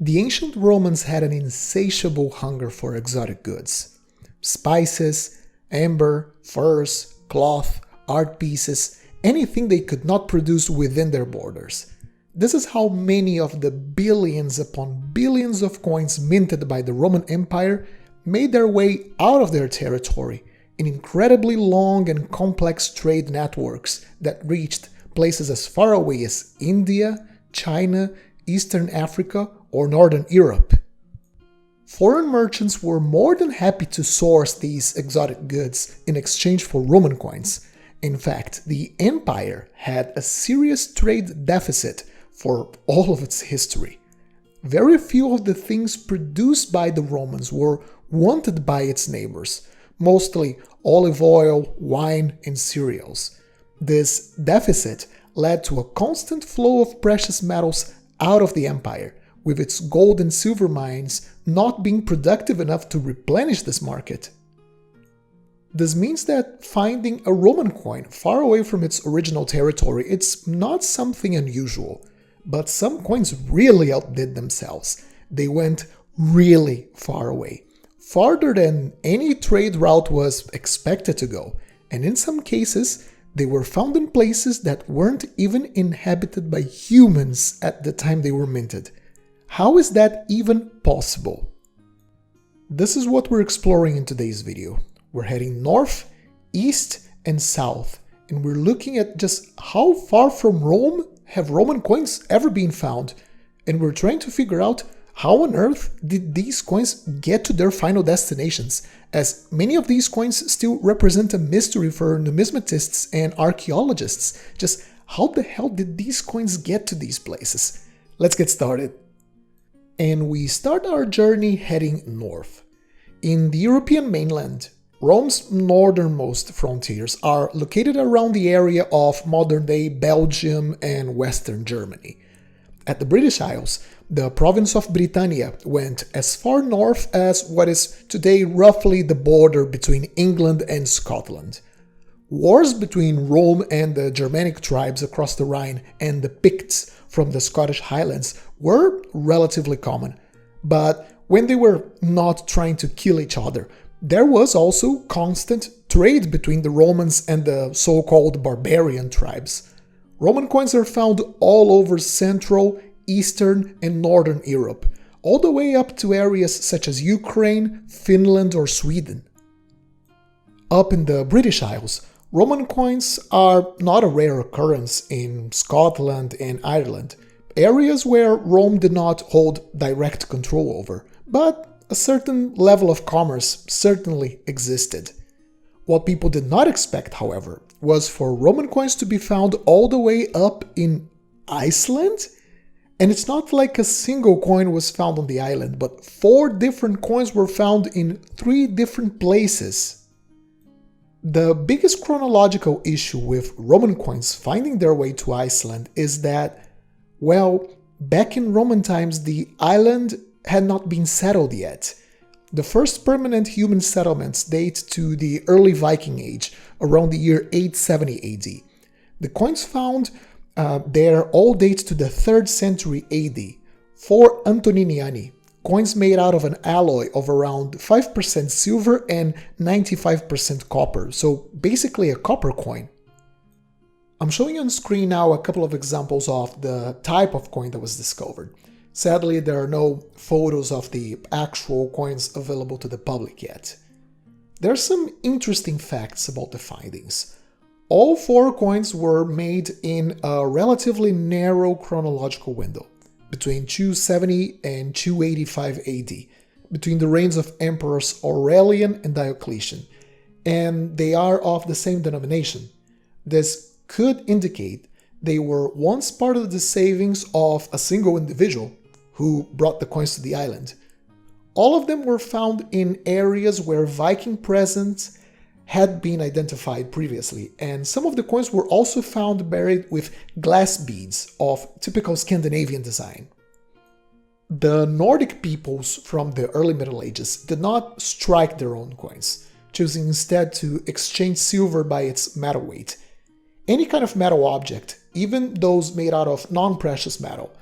The ancient Romans had an insatiable hunger for exotic goods. Spices, amber, furs, cloth, art pieces, anything they could not produce within their borders. This is how many of the billions upon billions of coins minted by the Roman Empire made their way out of their territory in incredibly long and complex trade networks that reached places as far away as India, China, Eastern Africa, or Northern Europe. Foreign merchants were more than happy to source these exotic goods in exchange for Roman coins. In fact, the empire had a serious trade deficit for all of its history. Very few of the things produced by the Romans were wanted by its neighbors, mostly olive oil, wine, and cereals. This deficit led to a constant flow of precious metals out of the empire, with its gold and silver mines not being productive enough to replenish this market. This means that finding a Roman coin far away from its original territory, it's not something unusual. But some coins really outdid themselves. They went really far away, farther than any trade route was expected to go, and in some cases, they were found in places that weren't even inhabited by humans at the time they were minted. How is that even possible? This is what we're exploring in today's video. We're heading north, east, and south, and we're looking at just how far from Rome have Roman coins ever been found, and we're trying to figure out how on earth did these coins get to their final destinations, as many of these coins still represent a mystery for numismatists and archaeologists. Just how the hell did these coins get to these places? Let's get started. And we start our journey heading north. In the European mainland, Rome's northernmost frontiers are located around the area of modern-day Belgium and Western Germany. At the British Isles, the province of Britannia went as far north as what is today roughly the border between England and Scotland. Wars between Rome and the Germanic tribes across the Rhine and the Picts from the Scottish Highlands were relatively common, but when they were not trying to kill each other, there was also constant trade between the Romans and the so-called barbarian tribes. Roman coins are found all over Central, Eastern, and Northern Europe, all the way up to areas such as Ukraine, Finland, or Sweden. Up in the British Isles, Roman coins are not a rare occurrence in Scotland and Ireland, areas where Rome did not hold direct control over, but a certain level of commerce certainly existed. What people did not expect, however, was for Roman coins to be found all the way up in Iceland? And it's not like a single coin was found on the island, but 4 different coins were found in 3 different places. The biggest chronological issue with Roman coins finding their way to Iceland is that, well, back in Roman times the island had not been settled yet. The first permanent human settlements date to the early Viking Age, around the year 870 AD. The coins found there all date to the 3rd century AD, 4 Antoniniani, coins made out of an alloy of around 5% silver and 95% copper, so basically a copper coin. I'm showing you on screen now a couple of examples of the type of coin that was discovered. Sadly, there are no photos of the actual coins available to the public yet. There are some interesting facts about the findings. All 4 coins were made in a relatively narrow chronological window, between 270 and 285 AD, between the reigns of emperors Aurelian and Diocletian, and they are of the same denomination. This could indicate they were once part of the savings of a single individual who brought the coins to the island. All of them were found in areas where Viking presence had been identified previously, and some of the coins were also found buried with glass beads of typical Scandinavian design. The Nordic peoples from the early Middle Ages did not strike their own coins, choosing instead to exchange silver by its metal weight. Any kind of metal object, even those made out of non-precious metal,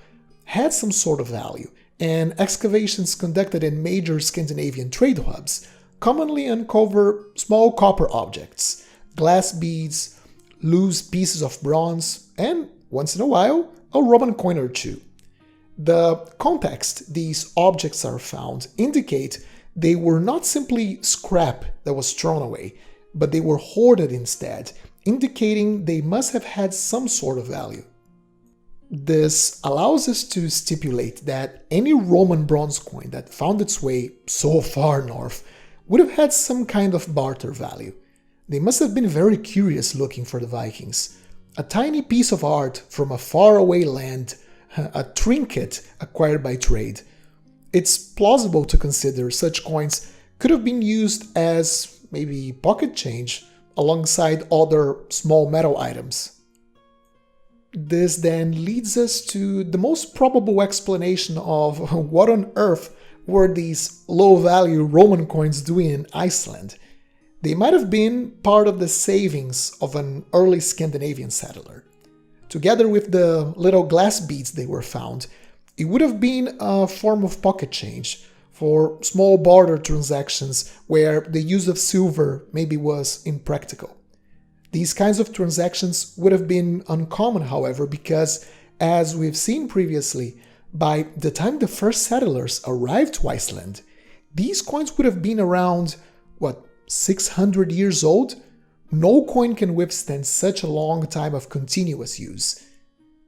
had some sort of value, and excavations conducted in major Scandinavian trade hubs commonly uncover small copper objects, glass beads, loose pieces of bronze, and, once in a while, a Roman coin or two. The context these objects are found indicate they were not simply scrap that was thrown away, but they were hoarded instead, indicating they must have had some sort of value. This allows us to stipulate that any Roman bronze coin that found its way so far north would have had some kind of barter value. They must have been very curious looking for the Vikings. A tiny piece of art from a faraway land, a trinket acquired by trade. It's plausible to consider such coins could have been used as maybe pocket change alongside other small metal items. This then leads us to the most probable explanation of what on earth were these low-value Roman coins doing in Iceland. They might have been part of the savings of an early Scandinavian settler. Together with the little glass beads they were found, it would have been a form of pocket change for small barter transactions where the use of silver maybe was impractical. These kinds of transactions would have been uncommon, however, because, as we've seen previously, by the time the first settlers arrived to Iceland, these coins would have been around, 600 years old? No coin can withstand such a long time of continuous use.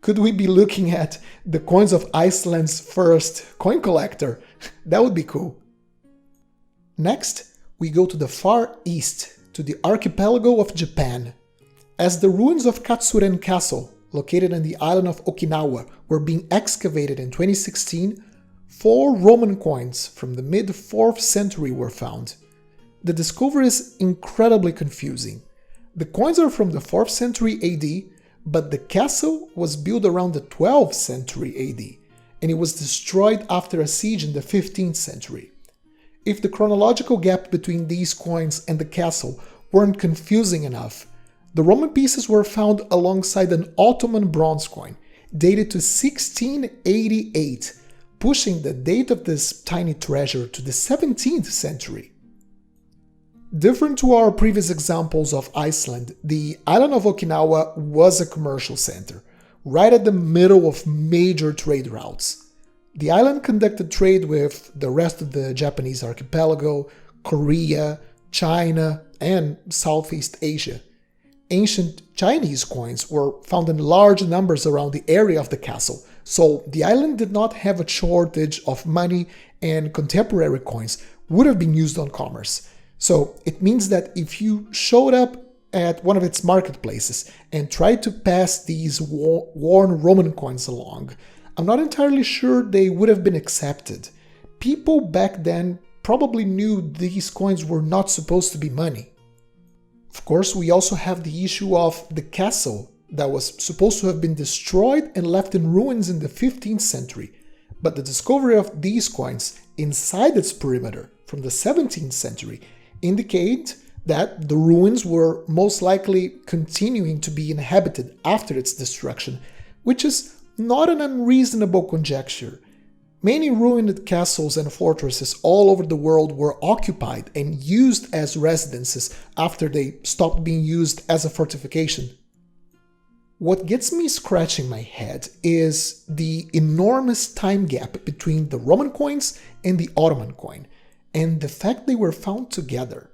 Could we be looking at the coins of Iceland's first coin collector? That would be cool. Next, we go to the far east, to the archipelago of Japan. As the ruins of Katsuren Castle, located on the island of Okinawa, were being excavated in 2016, 4 Roman coins from the mid-4th century were found. The discovery is incredibly confusing. The coins are from the 4th century AD, but the castle was built around the 12th century AD, and it was destroyed after a siege in the 15th century. If the chronological gap between these coins and the castle weren't confusing enough, the Roman pieces were found alongside an Ottoman bronze coin, dated to 1688, pushing the date of this tiny treasure to the 17th century. Different to our previous examples of Iceland, the island of Okinawa was a commercial center, right at the middle of major trade routes. The island conducted trade with the rest of the Japanese archipelago, Korea, China, and Southeast Asia. Ancient Chinese coins were found in large numbers around the area of the castle, so the island did not have a shortage of money, and contemporary coins would have been used on commerce. So it means that if you showed up at one of its marketplaces and tried to pass these worn Roman coins along, I'm not entirely sure they would have been accepted. People back then probably knew these coins were not supposed to be money. Of course, we also have the issue of the castle that was supposed to have been destroyed and left in ruins in the 15th century, but the discovery of these coins inside its perimeter from the 17th century indicate that the ruins were most likely continuing to be inhabited after its destruction, which is not an unreasonable conjecture. Many ruined castles and fortresses all over the world were occupied and used as residences after they stopped being used as a fortification. What gets me scratching my head is the enormous time gap between the Roman coins and the Ottoman coin, and the fact they were found together.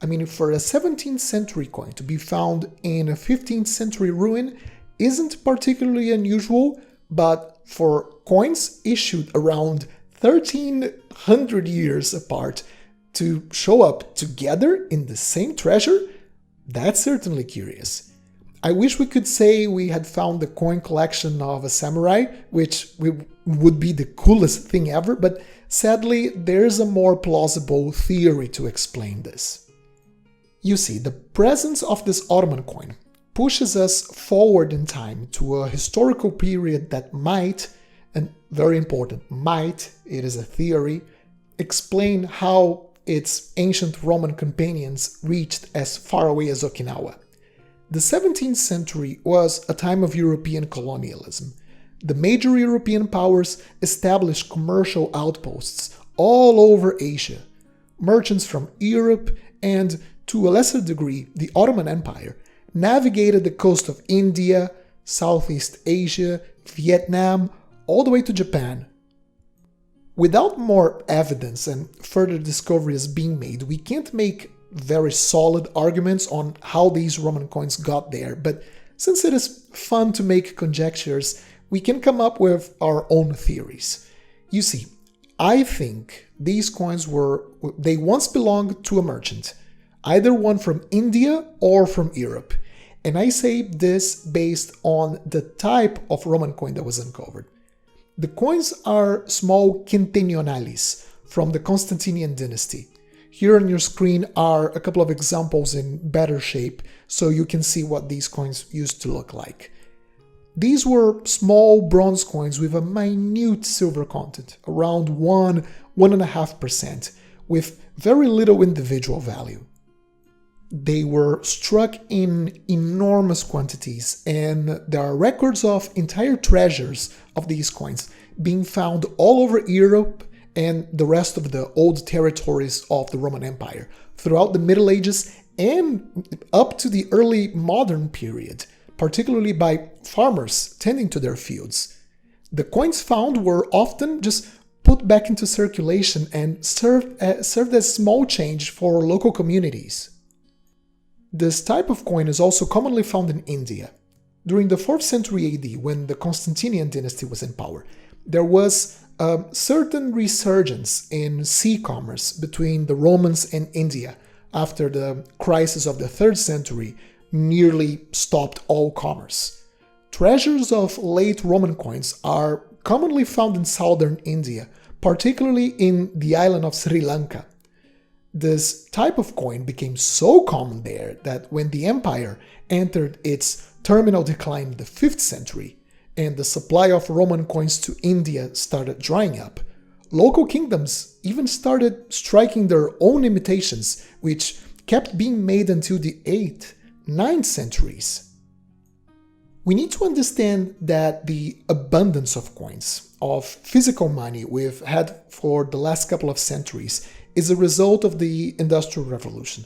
I mean, for a 17th century coin to be found in a 15th century ruin isn't particularly unusual, but for coins issued around 1300 years apart to show up together in the same treasure, that's certainly curious. I wish we could say we had found the coin collection of a samurai, which would be the coolest thing ever, but sadly, there's a more plausible theory to explain this. You see, the presence of this Ottoman coin pushes us forward in time to a historical period that might, and very important, might, it is a theory, explain how its ancient Roman companions reached as far away as Okinawa. The 17th century was a time of European colonialism. the major European powers established commercial outposts all over Asia. Merchants from Europe and, to a lesser degree, the Ottoman Empire, navigated the coast of India, Southeast Asia, Vietnam, all the way to Japan. Without more evidence and further discoveries being made, we can't make very solid arguments on how these Roman coins got there, but since it is fun to make conjectures, we can come up with our own theories. You see, I think these coins they once belonged to a merchant, either one from India or from Europe. And I say this based on the type of Roman coin that was uncovered. The coins are small quintenionalis from the Constantinian dynasty. Here on your screen are a couple of examples in better shape so you can see what these coins used to look like. These were small bronze coins with a minute silver content, around 1–1.5%, with very little individual value. They were struck in enormous quantities, and there are records of entire treasures of these coins being found all over Europe and the rest of the old territories of the Roman Empire throughout the Middle Ages and up to the early modern period, particularly by farmers tending to their fields. The coins found were often just put back into circulation and served as small change for local communities. This type of coin is also commonly found in India. During the 4th century AD, when the Constantinian dynasty was in power, there was a certain resurgence in sea commerce between the Romans and India after the crisis of the 3rd century nearly stopped all commerce. Treasures of late Roman coins are commonly found in southern India, particularly in the island of Sri Lanka. This type of coin became so common there that when the empire entered its terminal decline in the 5th century and the supply of Roman coins to India started drying up, local kingdoms even started striking their own imitations, which kept being made until the 8th, 9th centuries. We need to understand that the abundance of coins, of physical money we've had for the last couple of centuries, is a result of the Industrial Revolution.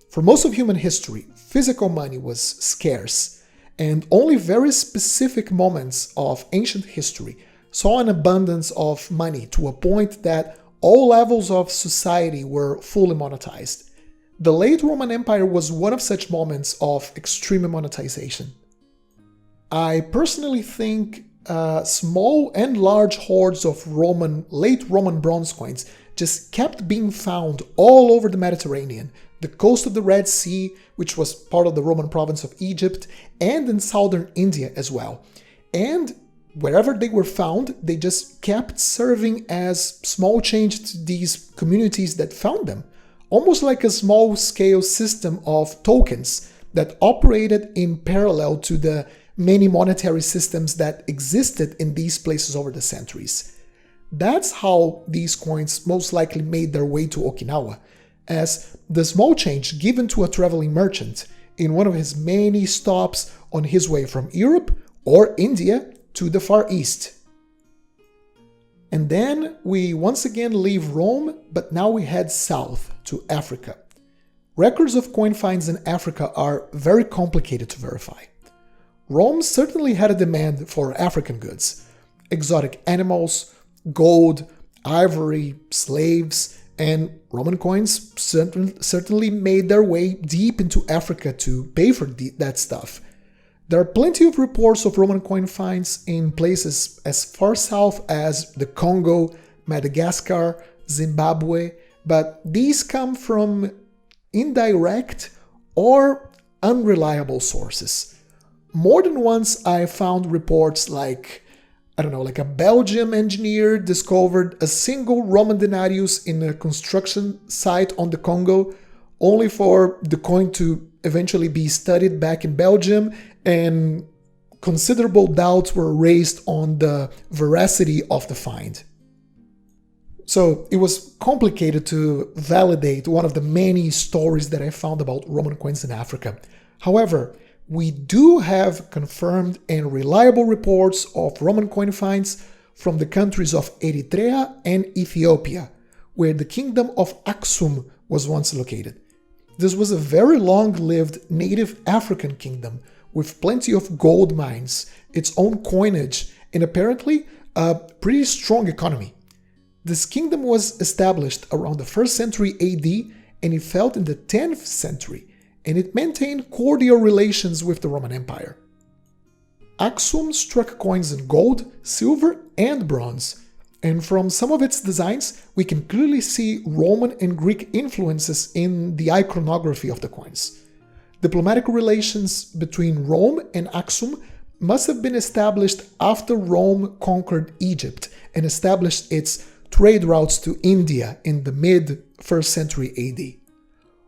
For most of human history, physical money was scarce, and only very specific moments of ancient history saw an abundance of money to a point that all levels of society were fully monetized. The late Roman Empire was one of such moments of extreme monetization. I personally think small and large hoards of late Roman bronze coins just kept being found all over the Mediterranean, the coast of the Red Sea, which was part of the Roman province of Egypt, and in southern India as well. And wherever they were found, they just kept serving as small change to these communities that found them, almost like a small-scale system of tokens that operated in parallel to the many monetary systems that existed in these places over the centuries. That's how these coins most likely made their way to Okinawa, as the small change given to a traveling merchant in one of his many stops on his way from Europe or India to the Far East. And then we once again leave Rome, but now we head south to Africa. Records of coin finds in Africa are very complicated to verify. Rome certainly had a demand for African goods, exotic animals, gold, ivory, slaves, and Roman coins certainly made their way deep into Africa to pay for that stuff. There are plenty of reports of Roman coin finds in places as far south as the Congo, Madagascar, Zimbabwe, but these come from indirect or unreliable sources. More than once I found reports like a Belgian engineer discovered a single Roman denarius in a construction site on the Congo, only for the coin to eventually be studied back in Belgium, and considerable doubts were raised on the veracity of the find. So it was complicated to validate one of the many stories that I found about Roman coins in Africa. However, we do have confirmed and reliable reports of Roman coin finds from the countries of Eritrea and Ethiopia, where the kingdom of Aksum was once located. This was a very long-lived native African kingdom with plenty of gold mines, its own coinage, and apparently a pretty strong economy. This kingdom was established around the 1st century AD, and it fell in the 10th century, and it maintained cordial relations with the Roman Empire. Aksum struck coins in gold, silver, and bronze, and from some of its designs, we can clearly see Roman and Greek influences in the iconography of the coins. Diplomatic relations between Rome and Aksum must have been established after Rome conquered Egypt and established its trade routes to India in the mid-1st century AD.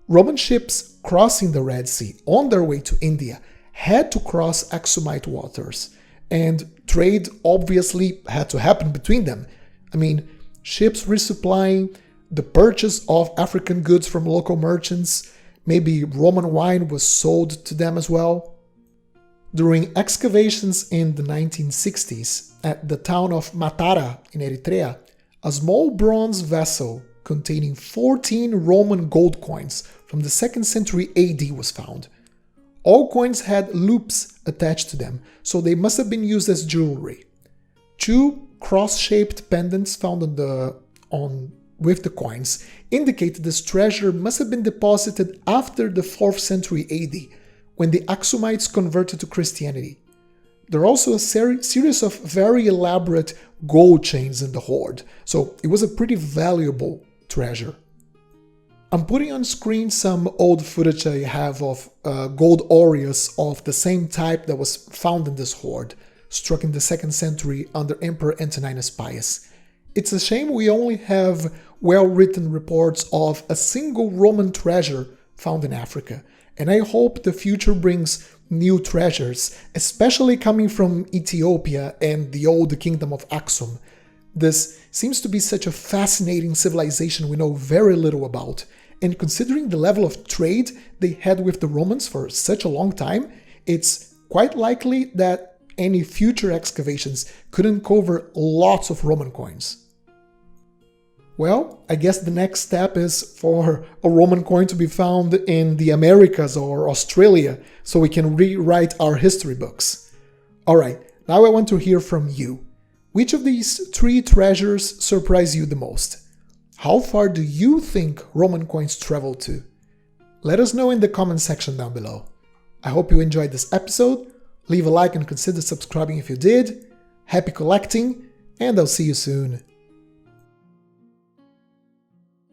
Roman ships crossing the Red Sea on their way to India had to cross Aksumite waters, and trade obviously had to happen between them. I mean, ships resupplying, the purchase of African goods from local merchants, maybe Roman wine was sold to them as well. During excavations in the 1960s at the town of Matara in Eritrea, a small bronze vessel containing 14 Roman gold coins from the 2nd century AD was found. All coins had loops attached to them, so they must have been used as jewelry. 2 cross-shaped pendants found with the coins indicate this treasure must have been deposited after the 4th century AD, when the Aksumites converted to Christianity. There are also a series of very elaborate gold chains in the hoard, so it was a pretty valuable treasure. I'm putting on screen some old footage I have of gold aureus of the same type that was found in this hoard, struck in the 2nd century under Emperor Antoninus Pius. It's a shame we only have well-written reports of a single Roman treasure found in Africa, and I hope the future brings new treasures, especially coming from Ethiopia and the old kingdom of Aksum. This seems to be such a fascinating civilization we know very little about, and considering the level of trade they had with the Romans for such a long time, it's quite likely that any future excavations could uncover lots of Roman coins. Well, I guess the next step is for a Roman coin to be found in the Americas or Australia so we can rewrite our history books. Alright, now I want to hear from you. Which of these 3 treasures surprise you the most? How far do you think Roman coins traveled to? Let us know in the comment section down below. I hope you enjoyed this episode. Leave a like and consider subscribing if you did. Happy collecting, and I'll see you soon.